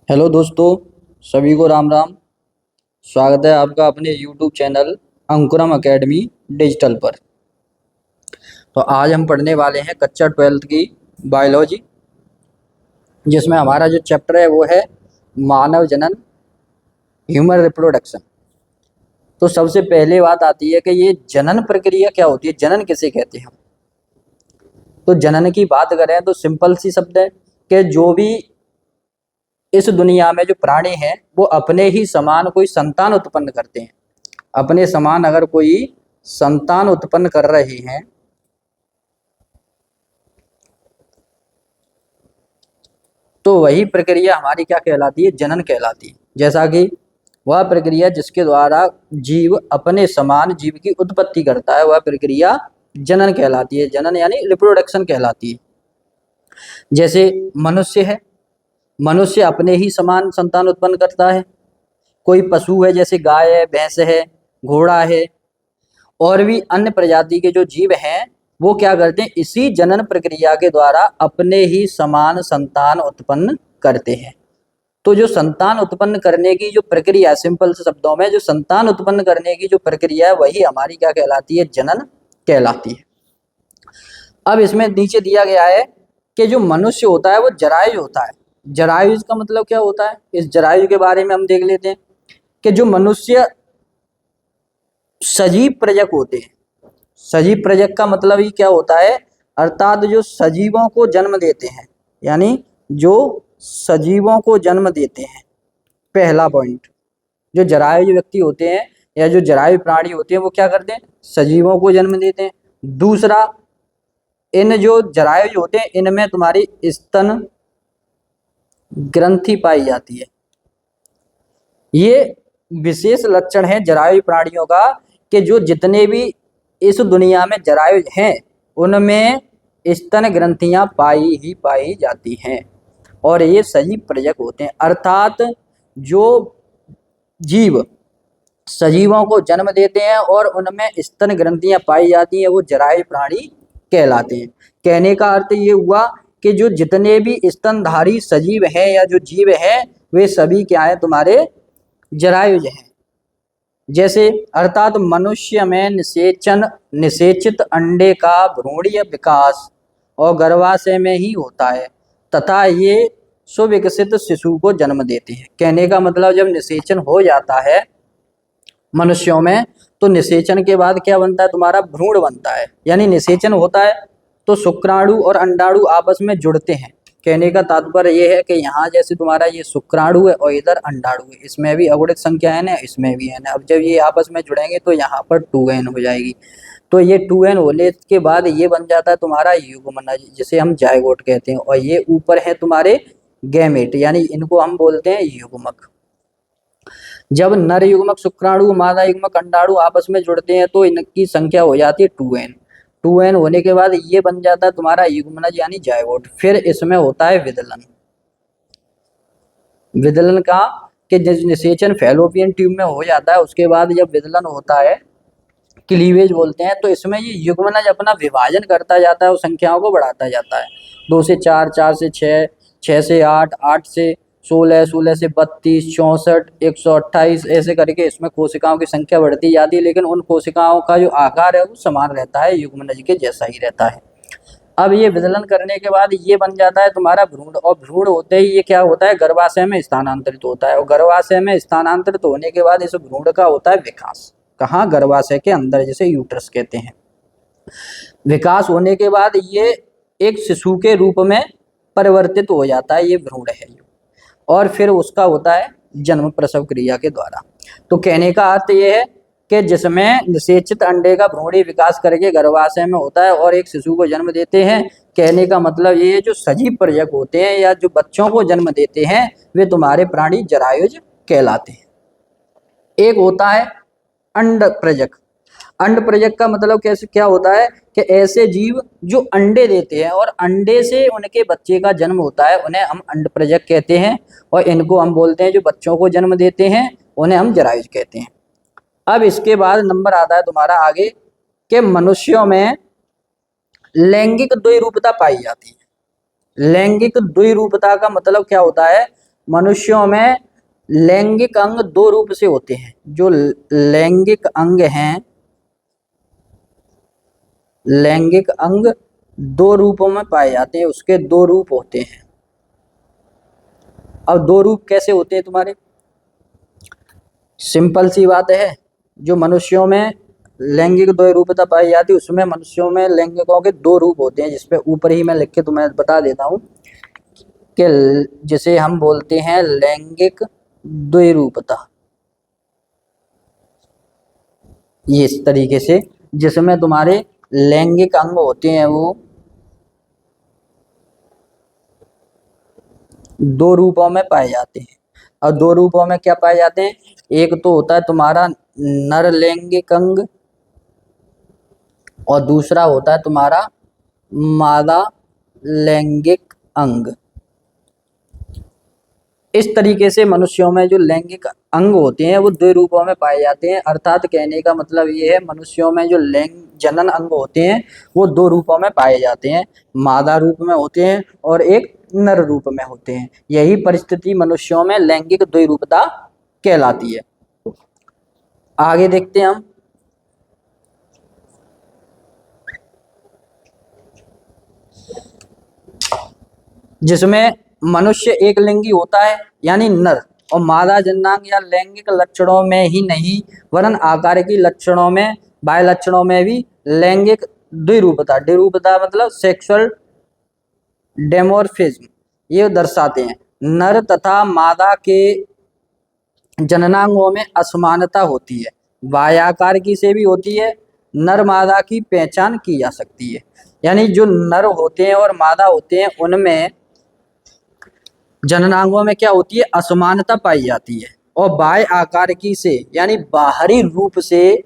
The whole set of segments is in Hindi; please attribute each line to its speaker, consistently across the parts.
Speaker 1: हेलो दोस्तों, सभी को राम राम। स्वागत है आपका अपने यूट्यूब चैनल अंकुरम एकेडमी डिजिटल पर। तो आज हम पढ़ने वाले हैं कक्षा 12th की बायोलॉजी, जिसमें हमारा जो चैप्टर है वो है मानव जनन, ह्यूमन रिप्रोडक्शन। तो सबसे पहले बात आती है कि ये जनन प्रक्रिया क्या होती है, जनन किसे कहते हैं हम। तो जनन की बात करें तो सिंपल सी शब्द है कि जो भी इस दुनिया में जो प्राणी हैं वो अपने ही समान कोई संतान उत्पन्न करते हैं। अपने समान अगर कोई संतान उत्पन्न कर रहे हैं तो वही प्रक्रिया हमारी क्या कहलाती है, जनन कहलाती है। जैसा कि वह प्रक्रिया जिसके द्वारा जीव अपने समान जीव की उत्पत्ति करता है वह प्रक्रिया जनन कहलाती है। जनन यानी रिप्रोडक्शन कहलाती है। जैसे मनुष्य है, मनुष्य अपने ही समान संतान उत्पन्न करता है। कोई पशु है जैसे गाय है, भैंस है, घोड़ा है, और भी अन्य प्रजाति के जो जीव हैं वो क्या करते हैं, इसी जनन प्रक्रिया के द्वारा अपने ही समान संतान उत्पन्न करते हैं। तो जो संतान उत्पन्न करने की जो प्रक्रिया है, सिंपल से शब्दों में जो संतान उत्पन्न करने की जो प्रक्रिया है वही हमारी क्या कहलाती है, जनन कहलाती है। अब इसमें नीचे दिया गया है कि जो मनुष्य होता है वो जरायुज होता है। जरायुज का मतलब क्या होता है, इस जरायुज के बारे में हम देख लेते हैं कि जो मनुष्य सजीव प्रजक होते हैं। सजीव प्रजक का मतलब ही क्या होता है, अर्थात जो सजीवों को जन्म देते हैं, यानी जो सजीवों को जन्म देते हैं। पहला पॉइंट, जो जरायु व्यक्ति होते हैं या जो जरायु प्राणी होते हैं वो क्या करते हैं, सजीवों को जन्म देते हैं। दूसरा, इन जो जरायु होते हैं इनमें तुम्हारी स्तन ग्रंथि पाई जाती है। ये विशेष लक्षण है जरायु प्राणियों का कि जो जितने भी इस दुनिया में जरायु हैं उनमें स्तन ग्रंथियां पाई जाती हैं और ये सजीव प्रजक होते हैं। अर्थात जो जीव सजीवों को जन्म देते हैं और उनमें स्तन ग्रंथियां पाई जाती हैं वो जरायु प्राणी कहलाते हैं। कहने का अर्थ ये हुआ कि जो जितने भी स्तनधारी सजीव हैं या जो जीव हैं वे सभी क्या है, तुम्हारे जरायुज हैं। जैसे अर्थात मनुष्य में निषेचित अंडे का भ्रूणीय विकास और गर्भाशय में ही होता है तथा ये सुविकसित शिशु को जन्म देते हैं। कहने का मतलब जब निषेचन हो जाता है मनुष्यों में तो निषेचन के बाद क्या बनता है, तुम्हारा भ्रूण बनता है। यानी निषेचन होता है तो शुक्राणु और अंडाणु आपस में जुड़ते हैं। कहने का तात्पर्य यह है कि यहाँ जैसे तुम्हारा ये शुक्राणु है और इधर अंडाणु है, इसमें भी अगुणित संख्या है ना, इसमें भी है ना। अब जब ये आपस में जुड़ेंगे तो यहाँ पर 2n हो जाएगी। तो ये 2n होने के बाद ये बन जाता है तुम्हारा युग्मनज, जिसे हम जायगोट कहते हैं। और ये ऊपर है तुम्हारे गैमेट, यानी इनको हम बोलते हैं युग्मक। जब नर युग्मक शुक्राणु मादा युग्मक अंडाणु आपस में जुड़ते हैं तो इनकी संख्या हो जाती है 2n। 2n होने के बाद ये बन जाता है तुम्हारा युग्मनज यानी जायगोट। फिर इसमें होता है विदलन। विदलन का कि निषेचन फैलोपियन ट्यूब में हो जाता है, उसके बाद जब विदलन होता है, क्लीवेज बोलते हैं, तो इसमें ये युग्मनज अपना विभाजन करता जाता है और संख्याओं को बढ़ाता जाता है। 2 से 4, 4 से 6, 6 से 8, 8 से 16, 16 से 32, 64, 128 ऐसे करके इसमें कोशिकाओं की संख्या बढ़ती जाती है। लेकिन उन कोशिकाओं का जो आकार है वो समान रहता है, युग्मनज के जैसा ही रहता है। अब ये विदलन करने के बाद ये बन जाता है तुम्हारा भ्रूण, और भ्रूण होते ही ये क्या होता है, गर्भाशय में स्थानांतरित होता है। और गर्भाशय में स्थानांतरित होने के बाद इस भ्रूण का होता है विकास। कहाँ, गर्भाशय के अंदर, जिसे यूट्रस कहते हैं। विकास होने के बाद ये एक शिशु के रूप में परिवर्तित हो जाता है, ये भ्रूण है। और फिर उसका होता है जन्म प्रसव क्रिया के द्वारा। तो कहने का अर्थ ये है कि जिसमें निषेचित अंडे का भ्रूणी विकास करके गर्भाशय में होता है और एक शिशु को जन्म देते हैं। कहने का मतलब ये है जो सजीव प्रजक होते हैं या जो बच्चों को जन्म देते हैं वे तुम्हारे प्राणी जरायुज कहलाते हैं। एक होता है अंड प्रजक। अंड प्रजक का मतलब कैसे क्या होता है कि ऐसे जीव जो अंडे देते हैं और अंडे से उनके बच्चे का जन्म होता है उन्हें हम अंड प्रजक कहते हैं। और इनको हम बोलते हैं जो बच्चों को जन्म देते हैं उन्हें हम जरायुज कहते हैं। अब इसके बाद नंबर आता है तुम्हारा आगे कि मनुष्यों में लैंगिक द्विरूपता पाई जाती है। लैंगिक द्विरूपता का मतलब क्या होता है, मनुष्यों में लैंगिक अंग दो रूप से होते हैं। जो लैंगिक अंग हैं, लैंगिक अंग दो रूपों में पाए जाते हैं, उसके दो रूप होते हैं। अब दो रूप कैसे होते हैं तुम्हारे? सिंपल सी बात है, जो मनुष्यों में लैंगिक दो रूपता पाई जाती है, उसमें मनुष्यों में लैंगिकों के दो रूप होते हैं, जिसपे ऊपर ही मैं लिख के तुम्हें बता देता हूँ कि जिसे हम बोलते हैं लैंगिक द्विरूपता। ये इस तरीके से जिसमें तुम्हारे लैंगिक अंग होते हैं वो दो रूपों में पाए जाते हैं। और दो रूपों में क्या पाए जाते हैं? एक तो होता है तुम्हारा नर लैंगिक अंग और दूसरा होता है तुम्हारा मादा लैंगिक अंग। इस तरीके से मनुष्यों में जो लैंगिक अंग होते हैं वो दो रूपों में पाए जाते हैं। अर्थात कहने का मतलब ये है, मनुष्यों में जो जनन अंग होते हैं वो दो रूपों में पाए जाते हैं, मादा रूप में होते हैं और एक नर रूप में होते हैं। यही परिस्थिति मनुष्यों में लैंगिक द्विरूपता कहलाती है। आगे देखते हैं हम। जिसमें मनुष्य एक लिंगी होता है यानी नर, और मादा जननांग या लैंगिक लक्षणों में ही नहीं वरन आकार की लक्षणों में, बाह्य लक्षणों में भी लैंगिक द्विरूपता, द्विरूपता मतलब सेक्सुअल डेमोर्फिज्म, ये दर्शाते हैं। नर तथा मादा के जननांगों में असमानता होती है, बाह्याकार की से भी होती है, नर मादा की पहचान की जा सकती है। यानी जो नर होते हैं और मादा होते हैं उनमें जननांगों में क्या होती है? असमानता पाई जाती है। और बाह्य आकार की से यानी बाहरी रूप से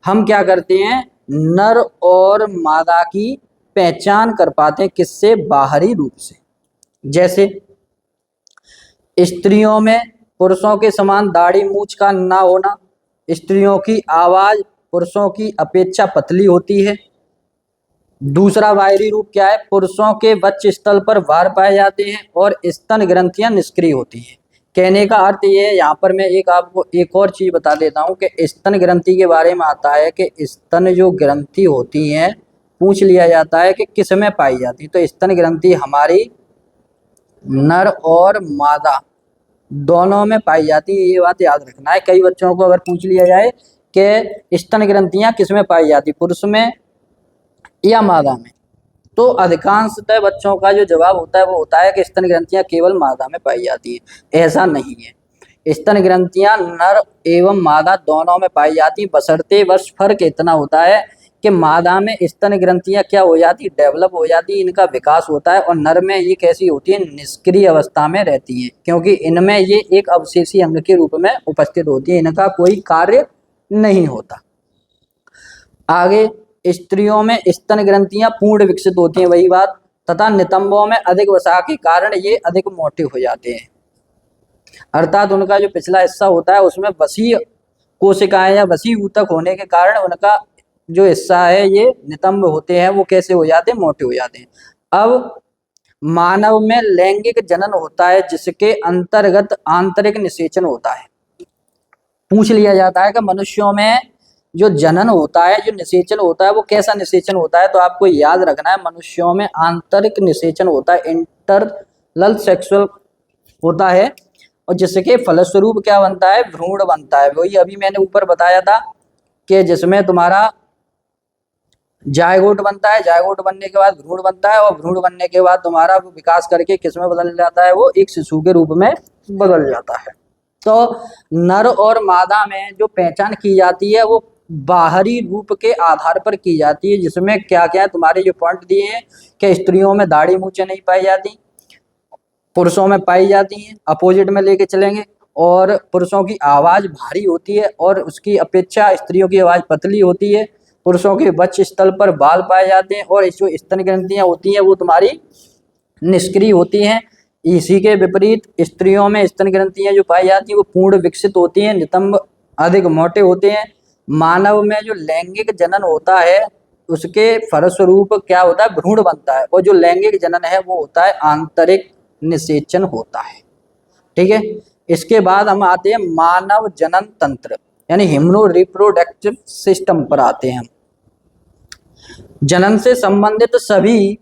Speaker 1: हम क्या करते हैं? नर और मादा की पहचान कर पाते हैं। किससे? बाहरी रूप से। जैसे स्त्रियों में पुरुषों के समान दाढ़ी मूछ का ना होना, स्त्रियों की आवाज पुरुषों की अपेक्षा पतली होती है। दूसरा बाहरी रूप क्या है? पुरुषों के वक्ष स्थल पर भार पाए जाते हैं और स्तन ग्रंथियां निष्क्रिय होती हैं। कहने का अर्थ ये है, यहाँ पर मैं आपको एक और चीज बता देता हूँ कि स्तन ग्रंथि के बारे में आता है कि स्तन जो ग्रंथि होती हैं, पूछ लिया जाता है कि किस में पाई जाती है, तो स्तन ग्रंथि हमारी नर और मादा दोनों में पाई जाती है। ये बात याद रखना है। कई बच्चों को अगर पूछ लिया जाए कि स्तन ग्रंथियां किस में पाई जाती, पुरुष में या मादा में, तो अधिकांशतः बच्चों का जो जवाब होता है वो होता है कि स्तन ग्रंथियां केवल मादा में पाई जाती है। ऐसा नहीं है, स्तन ग्रंथियां नर एवं मादा दोनों में पाई जाती है, बशर्ते बस फर्क इतना होता है कि मादा में स्तन ग्रंथियां क्या हो जाती, डेवलप हो जाती, इनका विकास होता है, और नर में ये कैसी होती है? निष्क्रिय अवस्था में रहती है, क्योंकि इनमें ये एक अवशेषी अंग के रूप में उपस्थित होती है, इनका कोई कार्य नहीं होता। आगे स्त्रियों में स्तन ग्रंथियां पूर्ण विकसित होती हैं, वही बात, तथा नितंबों में अधिक वसा के कारण ये अधिक मोटे हो जाते हैं। अर्थात उनका जो पिछला हिस्सा होता है उसमें वसी कोशिकाएं या वसी ऊतक होने के कारण उनका जो हिस्सा है ये नितंब होते हैं, वो कैसे हो जाते हैं? मोटे हो जाते हैं। अब मानव में लैंगिक जनन होता है जिसके अंतर्गत आंतरिक निषेचन होता है। पूछ लिया जाता है कि मनुष्यों में जो जनन होता है, जो निषेचन होता है, वो कैसा निषेचन होता है, तो आपको याद रखना है मनुष्यों में आंतरिक निषेचन होता है, इंटरनल सेक्सुअल होता है, और जिसके फलस्वरूप क्या बनता है? भ्रूण बनता है। वही अभी मैंने ऊपर बताया था कि जिसमें तुम्हारा जायगोट बनता है, जायगोट बनने के बाद भ्रूण बनता है, और भ्रूण बनने के बाद तुम्हारा वो विकास करके किस में बदल जाता है? वो एक शिशु के रूप में बदल जाता है। तो नर और मादा में जो पहचान की जाती है वो बाहरी रूप के आधार पर की जाती है, जिसमें क्या क्या तुम्हारे जो पॉइंट दिए हैं कि स्त्रियों में दाढ़ी मूछें नहीं पाई जाती, पुरुषों में पाई जाती हैं, अपोजिट में लेके चलेंगे, और पुरुषों की आवाज भारी होती है और उसकी अपेक्षा स्त्रियों की आवाज पतली होती है, पुरुषों के वक्ष स्थल पर बाल पाए जाते हैं, और जो स्तन ग्रंथियां होती हैं वो तुम्हारी निष्क्रिय होती हैं। इसी के विपरीत स्त्रियों में स्तन ग्रंथियां जो पाई जाती हैं वो पूर्ण विकसित होती हैं, नितंब अधिक मोटे होते हैं। मानव में जो लैंगिक जनन होता है उसके फलस्वरूप क्या होता है? भ्रूण बनता है, और जो लैंगिक जनन है वो होता है आंतरिक निषेचन होता है। ठीक है। इसके बाद हम आते हैं मानव जनन तंत्र, यानी ह्यूमनो रिप्रोडक्टिव सिस्टम पर आते हैं हम। जनन से संबंधित सभी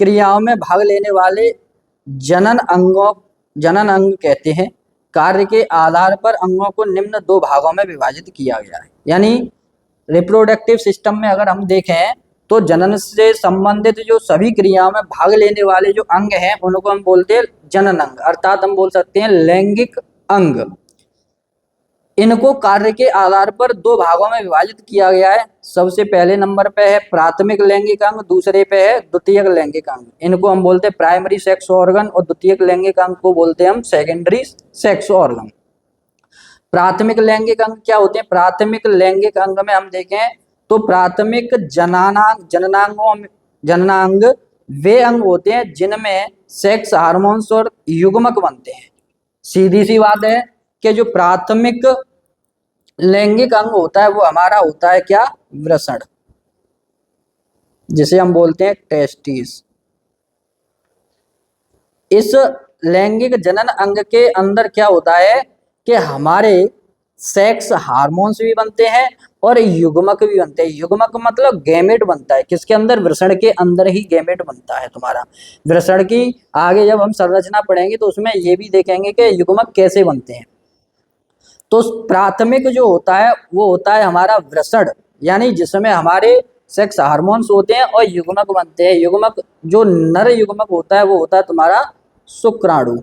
Speaker 1: क्रियाओं में भाग लेने वाले जनन अंग कहते हैं। कार्य के आधार पर अंगों को निम्न दो भागों में विभाजित किया गया है। यानी रिप्रोडक्टिव सिस्टम में अगर हम देखें तो जनन से संबंधित जो सभी क्रियाओं में भाग लेने वाले जो अंग हैं उनको हम बोलते हैं जनन अंग, अर्थात हम बोल सकते हैं लैंगिक अंग। इनको कार्य के आधार पर दो भागों में विभाजित किया गया है। सबसे पहले नंबर पे है प्राथमिक लैंगिक अंग, दूसरे पे है द्वितीयक लैंगिक अंग। इनको हम बोलते हैं प्राइमरी सेक्स ऑर्गन और द्वितीयक लैंगिक अंग को बोलते हैं हम सेकेंडरी सेक्स ऑर्गन। प्राथमिक लैंगिक अंग क्या होते हैं? प्राथमिक लैंगिक अंग में हम देखें तो प्राथमिक जननांग वे अंग होते हैं जिनमें सेक्स हार्मोन्स और युग्मक बनते हैं। सीधी सी बात है कि जो प्राथमिक लैंगिक अंग होता है वो हमारा होता है क्या? वृषण, जिसे हम बोलते हैं टेस्टिस। इस लैंगिक जनन अंग के अंदर क्या होता है कि हमारे सेक्स हार्मोन्स भी बनते हैं और युग्मक भी बनते हैं। युग्मक मतलब गैमेट बनता है। किसके अंदर? वृषण के अंदर ही गैमेट बनता है तुम्हारा। वृषण की आगे जब हम संरचना पढ़ेंगे तो उसमें ये भी देखेंगे कि युग्मक कैसे बनते हैं। तो प्राथमिक जो होता है वो होता है हमारा वृषण, यानी जिसमें हमारे सेक्स हार्मोन्स होते हैं और युग्मक बनते हैं। युग्मक जो नर युग्मक होता है वो होता है तुम्हारा शुक्राणु।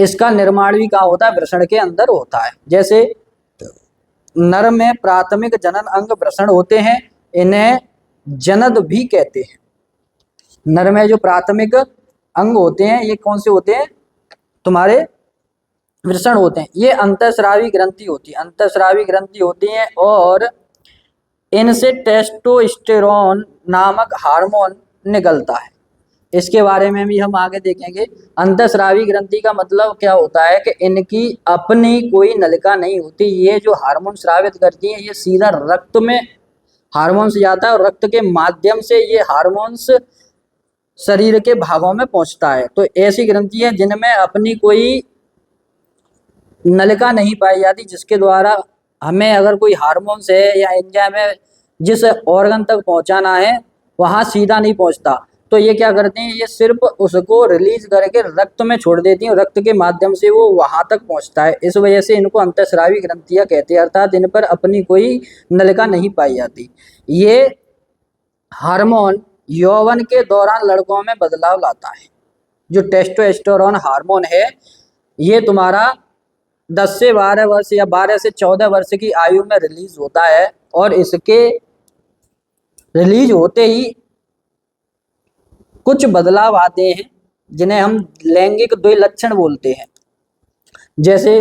Speaker 1: इसका निर्माण भी कहाँ होता है? वृषण के अंदर होता है। जैसे नर में प्राथमिक जनन अंग वृषण होते हैं, इन्हें जनद भी कहते हैं। नर में जो प्राथमिक अंग होते हैं ये कौन से होते हैं? तुम्हारे वृषण होते हैं। ये अंतःस्रावी ग्रंथि होती है, अंतःस्रावी ग्रंथि होती है और इनसे टेस्टोस्टेरोन नामक हार्मोन निकलता है। इसके बारे में भी हम आगे देखेंगे। अंतःस्रावी ग्रंथि का मतलब क्या होता है कि इनकी अपनी कोई नलिका नहीं होती। ये जो हार्मोन स्रावित करती हैं ये सीधा रक्त में हार्मोन्स जाता है और रक्त के माध्यम से ये हार्मोन्स शरीर के भागों में पहुंचता है। तो ऐसी ग्रंथि है जिनमें अपनी कोई नलिका नहीं पाई जाती, जिसके द्वारा हमें अगर कोई हार्मोन्स है या एंजाइम है जिस ऑर्गन तक पहुंचाना है वहां सीधा नहीं पहुंचता। तो ये क्या करते हैं? ये सिर्फ उसको रिलीज करके रक्त में छोड़ देती हैं, रक्त के माध्यम से वो वहां तक पहुंचता है। इस वजह से इनको अंतःस्रावी ग्रंथियां कहते हैं, अर्थात इन पर अपनी कोई नलिका नहीं पाई जाती। ये हार्मोन यौवन के दौरान लड़कों में बदलाव लाता है। जो टेस्टोस्टेरोन हार्मोन है ये तुम्हारा 10 से 12 वर्ष या 12 से 14 वर्ष की आयु में रिलीज होता है और इसके रिलीज होते ही कुछ बदलाव आते हैं जिन्हें हम लैंगिक द्वय लक्षण बोलते हैं। जैसे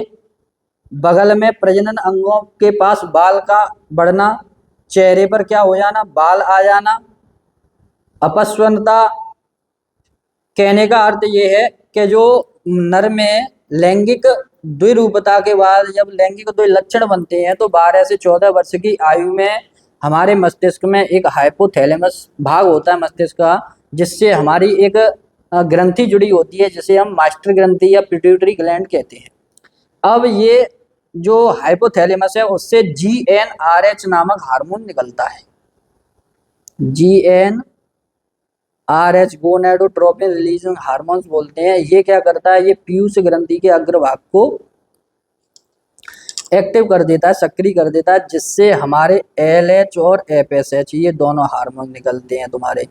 Speaker 1: बगल में प्रजनन अंगों के पास बाल का बढ़ना, चेहरे पर क्या हो जाना? बाल आ जाना। अपस्वनता कहने का अर्थ ये है कि जो नर में लैंगिक द्विरूपता के बाद जब लैंगिक द्वय लक्षण बनते हैं तो 12 से 14 वर्ष की आयु में हमारे मस्तिष्क में एक हाइपोथैलेमस भाग होता है मस्तिष्क का, जिससे हमारी एक ग्रंथि जुड़ी होती है जिसे हम मास्टर ग्रंथि या पिट्यूटरी ग्लैंड कहते हैं। अब ये जो हाइपोथैलेमस है उससे GnRH नामक हार्मोन निकलता है। GnRH गोनेडोट्रोपिन रिलीजिंग हार्मोन्स बोलते हैं। ये क्या करता है? ये पीयूष ग्रंथि के अग्रभाग को एक्टिव कर देता है, सक्रिय कर देता है, जिससे हमारे LH और FSH ये दोनों हार्मोन निकलते हैं तुम्हारे।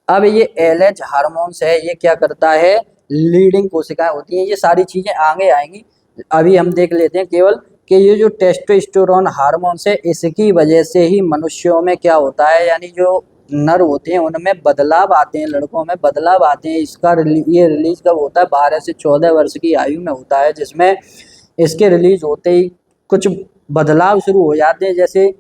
Speaker 1: अब ये LH हार्मोन्स है ये क्या करता है? लीडिंग कोशिकाएं होती हैं। ये सारी चीजें आगे आएंगी, अभी हम देख लेते हैं केवल कि ये जो टेस्टोस्टेरोन हार्मोन्स है इसकी वजह से ही मनुष्यों में क्या होता है, यानी जो नर होते हैं उनमें बदलाव आते हैं, लड़कों में बदलाव आते हैं। इसका ये रिलीज कब होता है? 12 से 14 वर्ष की आयु में होता है, जिसमें इसके रिलीज होते ही कुछ बदलाव शुरू हो जाते हैं। जैसे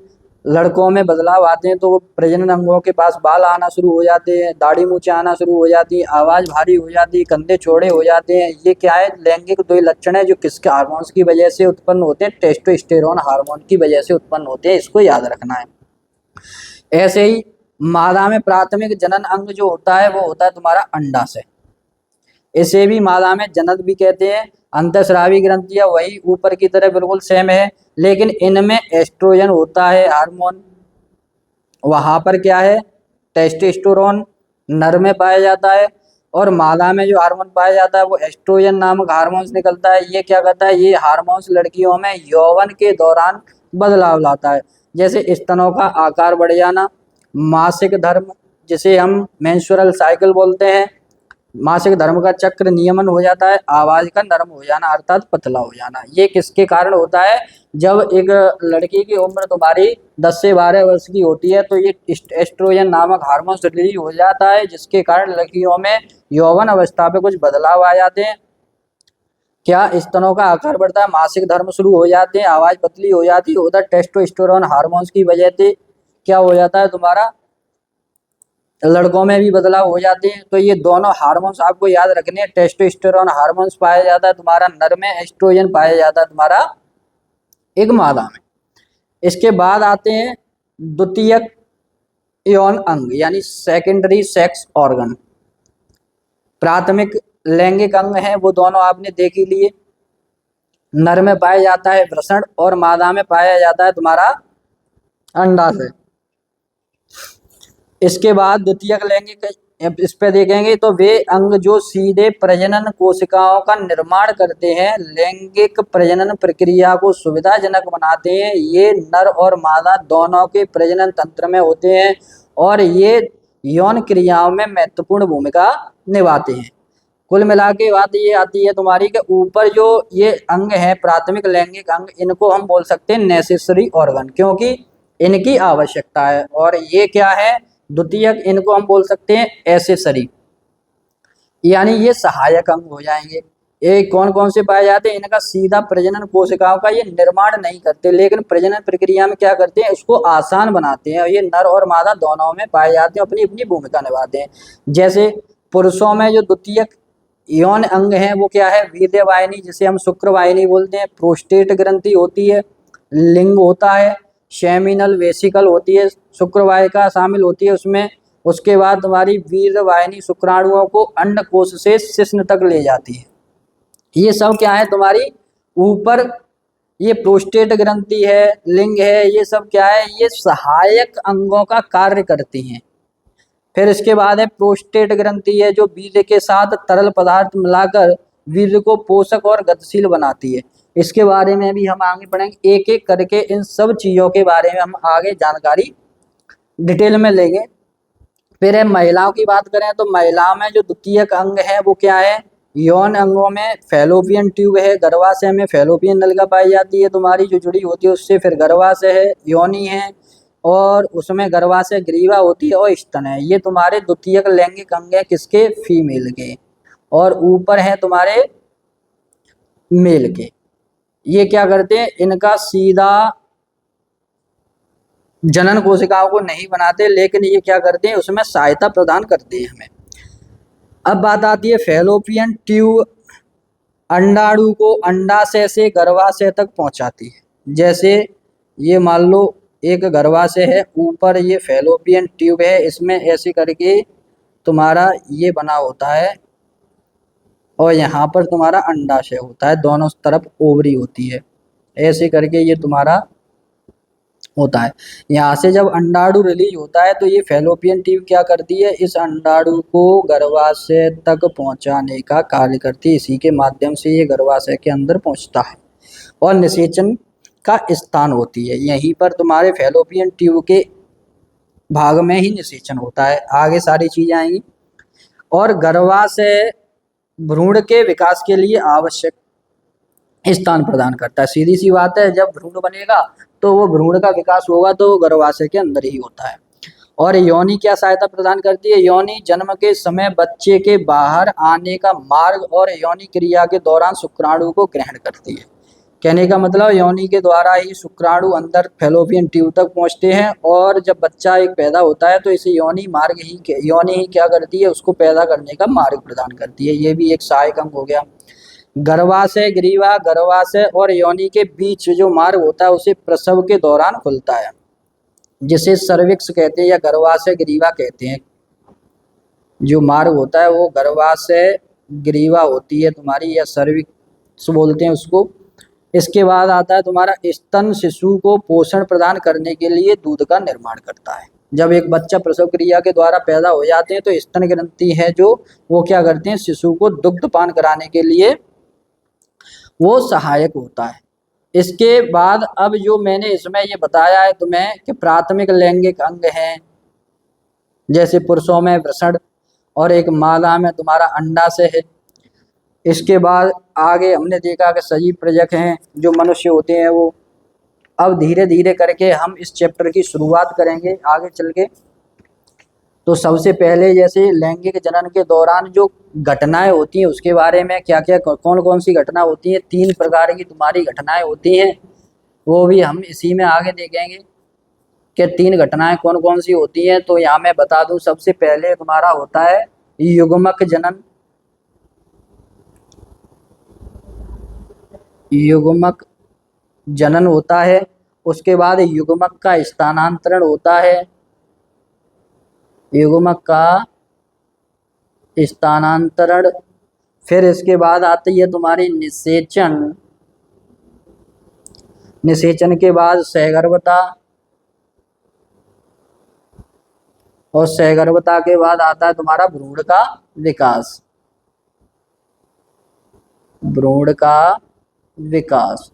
Speaker 1: लड़कों में बदलाव आते हैं तो प्रजनन अंगों के पास बाल आना शुरू हो जाते हैं, दाढ़ी मूछें आना शुरू हो जाती है, आवाज़ भारी हो जाती है, कंधे चौड़े हो जाते हैं। ये क्या है? लैंगिक द्वय लक्षण है जो किसके हार्मोन्स की वजह से उत्पन्न होते हैं? टेस्टोस्टेरोन हार्मोन की वजह से उत्पन्न होते हैं। इसको याद रखना है। ऐसे ही मादा में प्राथमिक जनन अंग जो होता है वो होता है तुम्हारा अंडाशय। इसे भी मादा में जनक भी कहते हैं। अंतःस्रावी ग्रंथियां वही ऊपर की तरह बिल्कुल सेम है, लेकिन इनमें एस्ट्रोजन होता है हार्मोन, वहां पर क्या है टेस्टोस्टेरोन नर में पाया जाता है, और मादा में जो हार्मोन पाया जाता है वो एस्ट्रोजन नामक हार्मोन्स निकलता है। ये क्या करता है, ये हार्मोन्स लड़कियों में यौवन के दौरान बदलाव लाता है, जैसे स्तनों का आकार बढ़ जाना, मासिक धर्म जिसे हम मेंस्ट्रुअल साइकिल बोलते हैं, मासिक धर्म का चक्र नियमन हो जाता है, आवाज का नरम हो जाना अर्थात पतला हो जाना। ये किसके कारण होता है, जब एक लड़की की उम्र तुम्हारी 10 से 12 वर्ष की होती है तो ये एस्ट्रोजन नामक हार्मोन रिलीज हो जाता है, जिसके कारण लड़कियों में यौवन अवस्था पे कुछ बदलाव आ जाते हैं। क्या स्तनों का आकार बढ़ता है, मासिक धर्म शुरू हो जाते हैं, आवाज पतली हो जाती है। उधर टेस्टोस्टेरोन हार्मोन्स की वजह से क्या हो जाता है, तुम्हारा लड़कों में भी बदलाव हो जाते हैं। तो ये दोनों हार्मोन्स आपको याद रखने हैं, टेस्टोस्टेरोन हार्मोन्स पाया जाता है तुम्हारा नर में, एस्ट्रोजन पाया जाता है तुम्हारा एक मादा में। इसके बाद आते हैं द्वितीयक यौन अंग यानी सेकेंडरी सेक्स ऑर्गन। प्राथमिक लैंगिक अंग है वो दोनों आपने देख ही लिए, नर में पाया जाता है वृषण और मादा में पाया जाता है तुम्हारा अंडाशय। इसके बाद द्वितीयक लैंगिक इस पे देखेंगे तो वे अंग जो सीधे प्रजनन कोशिकाओं का निर्माण करते हैं, लैंगिक प्रजनन प्रक्रिया को सुविधाजनक बनाते हैं, ये नर और मादा दोनों के प्रजनन तंत्र में होते हैं और ये यौन क्रियाओं में महत्वपूर्ण भूमिका निभाते हैं। कुल मिला के बात ये आती है तुम्हारी कि ऊपर जो ये अंग है प्राथमिक लैंगिक अंग, इनको हम बोल सकते हैं नेसेसरी ऑर्गन, क्योंकि इनकी आवश्यकता है। और ये क्या है द्वितीयक, इनको हम बोल सकते हैं एसेसरी, यानी ये सहायक अंग हो जाएंगे। ये कौन कौन से पाए जाते हैं, इनका सीधा प्रजनन कोशिकाओं का ये निर्माण नहीं करते, लेकिन प्रजनन प्रक्रिया में क्या करते हैं इसको आसान बनाते हैं, और ये नर और मादा दोनों में पाए जाते हैं, अपनी अपनी भूमिका निभाते हैं। जैसे पुरुषों में जो द्वितीयक यौन अंग है वो क्या है, वीर्य वाहिनी जिसे हम शुक्र वाहिनी बोलते हैं, प्रोस्टेट ग्रंथि होती है, लिंग होता है, सेमिनल वेसिकल होती है, शुक्र वाहिका शामिल होती है उसमें। उसके बाद तुम्हारी वीर्य वाहिनी शुक्राणुओं को अंडकोश से शिश्न तक ले जाती है। ये सब क्या है तुम्हारी ऊपर, ये प्रोस्टेट ग्रंथि है, लिंग है, ये सब क्या है, ये सहायक अंगों का कार्य करती हैं। फिर इसके बाद है प्रोस्टेट ग्रंथि है जो वीर्य के साथ तरल पदार्थ मिलाकर वीर्य को पोषक और गतिशील बनाती है। इसके बारे में भी हम आगे बढ़ेंगे, एक एक करके इन सब चीजों के बारे में हम आगे जानकारी डिटेल में लेंगे। फिर है महिलाओं की बात करें तो महिलाओं में जो द्वितीयक अंग है वो क्या है, यौन अंगों में फैलोपियन ट्यूब है, गर्भाशय में फैलोपियन नलिका पाई जाती है तुम्हारी जो जुड़ी होती है उससे, फिर गर्भाशय है, योनि है और उसमें गर्भाशय ग्रीवा होती है और स्तन है। ये तुम्हारे द्वितीयक लैंगिक अंग है किसके, फीमेल के, और ऊपर है तुम्हारे मेल के। ये क्या करते हैं, इनका सीधा जनन कोशिकाओं को नहीं बनाते, लेकिन ये क्या करते हैं उसमें सहायता प्रदान करते हैं हमें। अब बात आती है फैलोपियन ट्यूब अंडाणु को अंडाशय से गर्भाशय तक पहुंचाती है। जैसे ये मान लो एक गर्भाशय है, ऊपर ये फैलोपियन ट्यूब है, इसमें ऐसे करके तुम्हारा ये बना होता है और यहाँ पर तुम्हारा अंडाशय होता है, दोनों तरफ ओवरी होती है, ऐसे करके ये तुम्हारा होता है। यहाँ से जब अंडाणु रिलीज होता है तो ये फैलोपियन ट्यूब क्या करती है, इस अंडाणु को गर्भाशय तक पहुंचाने का कार्य करती है, इसी के माध्यम से ये गर्भाशय के अंदर पहुंचता है और निषेचन का स्थान होती है। यहीं पर तुम्हारे फैलोपियन ट्यूब के भाग में ही निषेचन होता है, आगे सारी चीजें आएंगी। और गर्भाशय भ्रूण के विकास के लिए आवश्यक स्थान प्रदान करता है। सीधी सी बात है, जब भ्रूण बनेगा तो वो भ्रूण का विकास होगा तो गर्भाशय के अंदर ही होता है। और योनि क्या सहायता प्रदान करती है, योनि जन्म के समय बच्चे के बाहर आने का मार्ग और योनि क्रिया के दौरान शुक्राणु को ग्रहण करती है। कहने का मतलब योनि के द्वारा ही शुक्राणु अंदर फैलोपियन ट्यूब तक पहुंचते हैं, और जब बच्चा एक पैदा होता है तो इसे योनि ही क्या करती है, उसको पैदा करने का मार्ग प्रदान करती है। ये भी एक सहायक अंग हो गया। गर्भाशय ग्रीवा, गर्भाशय और योनि के बीच जो मार्ग होता है उसे प्रसव के दौरान खुलता है, जिसे सर्विक्स कहते हैं या गर्भाशय ग्रीवा कहते हैं। जो मार्ग होता है वो गर्भाशय ग्रीवा होती है तुम्हारी, या सर्विक्स बोलते हैं उसको। इसके बाद आता है तुम्हारा स्तन, शिशु को पोषण प्रदान करने के लिए दूध का निर्माण करता है। जब एक बच्चा प्रसव क्रिया के द्वारा पैदा हो जाते हैं तो स्तन ग्रंथि है जो, वो क्या करते हैं, शिशु को दुग्ध पान कराने के लिए वो सहायक होता है। इसके बाद अब जो मैंने इसमें ये बताया है तुम्हें कि प्राथमिक लैंगिक अंग हैं, जैसे पुरुषों में वृषण और एक मादा में तुम्हारा अंडाशय है। इसके बाद आगे हमने देखा कि सजीव प्रजक हैं जो मनुष्य होते हैं वो। अब धीरे धीरे करके हम इस चैप्टर की शुरुआत करेंगे आगे चल के। तो सबसे पहले जैसे लैंगिक जनन के दौरान जो घटनाएं होती हैं उसके बारे में, क्या क्या कौन कौन सी घटना होती है, 3 प्रकार की तुम्हारी घटनाएं होती हैं, वो भी हम इसी में आगे देखेंगे कि 3 घटनाएं कौन कौन सी होती हैं। तो यहाँ मैं बता दूं, सबसे पहले तुम्हारा होता है युग्मक जनन। युग्मक जनन होता है। उसके बाद युग्मक का स्थानांतरण होता है। युग्मक का स्थानांतरण। फिर इसके बाद आती है तुम्हारी निषेचन। निषेचन के बाद सहगर्भता, और सहगर्भता के बाद आता है तुम्हारा भ्रूण का विकास। भ्रूण का विकास।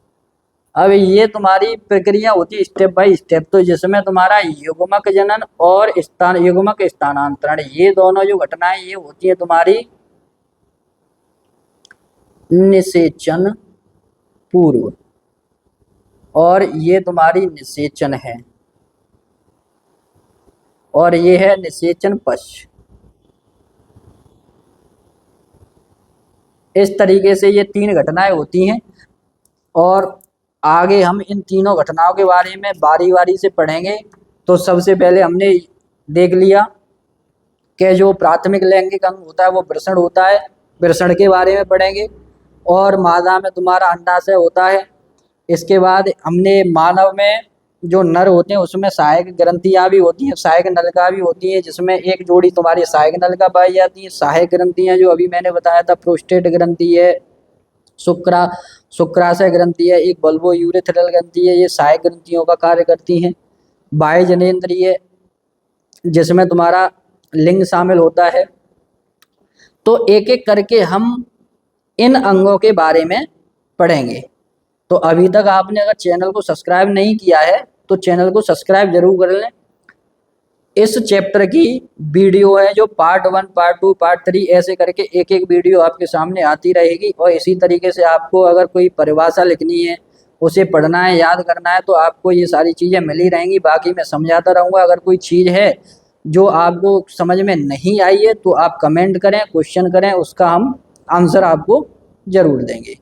Speaker 1: अब ये तुम्हारी प्रक्रिया होती है स्टेप बाय स्टेप। तो जिसमें तुम्हारा युग्मक जनन और युग्मक स्थानांतरण, ये दोनों जो घटनाएं ये होती है तुम्हारी निषेचन पूर्व, और ये तुम्हारी निषेचन है, और ये है निषेचन पश्च। इस तरीके से ये 3 घटनाएं होती हैं, और आगे हम इन तीनों घटनाओं के बारे में बारी बारी से पढ़ेंगे। तो सबसे पहले हमने देख लिया कि जो प्राथमिक लैंगिक अंग होता है वो वृषण होता है, वृषण के बारे में पढ़ेंगे। और मादा में तुम्हारा अंडाशय होता है। इसके बाद हमने मानव में जो नर होते हैं उसमें सहायक ग्रंथियां भी होती हैं, सहायक नलिका भी होती है, जिसमें एक जोड़ी तुम्हारी सहायक नलिका पाई जाती है। सहायक ग्रंथियां जो अभी मैंने बताया था, प्रोस्टेट ग्रंथि है, शुक्राशय ग्रंथि है, एक बल्बो यूरेथ्रल ग्रंथि है। ये सहायक ग्रंथियों का कार्य करती हैं। बाह्य जनेंद्रिय, जिसमें तुम्हारा लिंग शामिल होता है। तो एक एक करके हम इन अंगों के बारे में पढ़ेंगे। तो अभी तक आपने अगर चैनल को सब्सक्राइब नहीं किया है तो चैनल को सब्सक्राइब जरूर कर लें। इस चैप्टर की वीडियो है जो पार्ट 1, पार्ट 2, पार्ट 3 ऐसे करके एक एक वीडियो आपके सामने आती रहेगी। और इसी तरीके से आपको अगर कोई परिभाषा लिखनी है, उसे पढ़ना है, याद करना है, तो आपको ये सारी चीज़ें मिली रहेंगी। बाकी मैं समझाता रहूँगा। अगर कोई चीज़ है जो आपको समझ में नहीं आई है तो आप कमेंट करें, क्वेश्चन करें, उसका हम आंसर आपको ज़रूर देंगे।